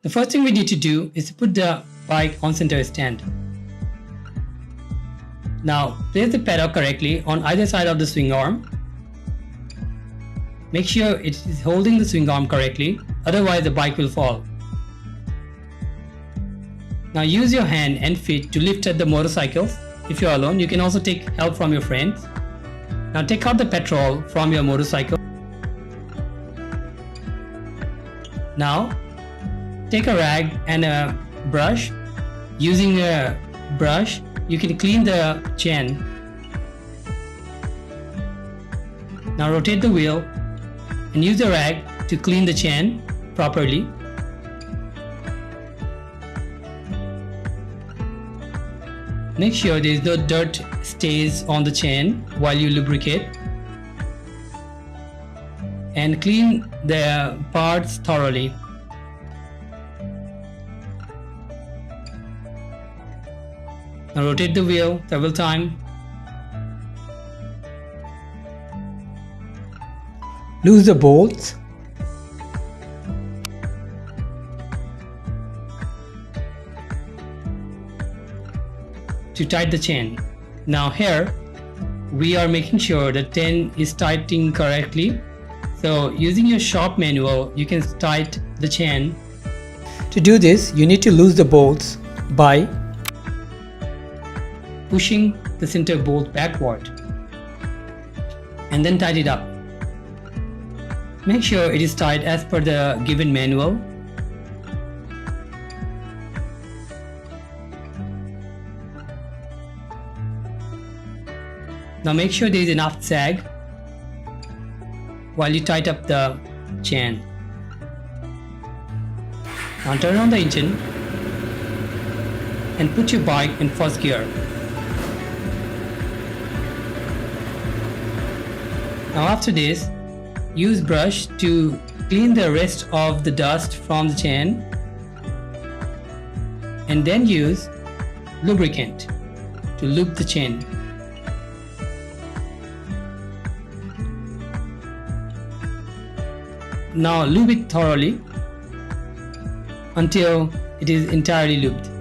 The first thing we need to do is to put the bike on center stand. Now place the pedal correctly on either side of the swing arm. Make sure it is holding the swing arm correctly, otherwise the bike will fall. Now use your hand and feet to lift at the motorcycle. If you are alone, you can also take help from your friends. Now take out the petrol from your motorcycle. Now take a rag and a brush. Using a brush, you can clean the chain. Now rotate the wheel and use the rag to clean the chain properly. Make sure there is no dirt stays on the chain while you lubricate, and clean the parts thoroughly. Now rotate the wheel several times. Loose the bolts. To tighten the chain. Now here we are making sure the chain is tightening correctly. So using your shop manual, you can tighten the chain. To do this, you need to loose the bolts by pushing the center bolt backward and then tighten it up. Make sure it is tight as per the given manual. Now make sure there is enough sag while you tighten up the chain. Now turn on the engine and put your bike in first gear. Now after this, use brush to clean the rest of the dust from the chain, and then use lubricant to lube the chain. Now lube it thoroughly until it is entirely lubed.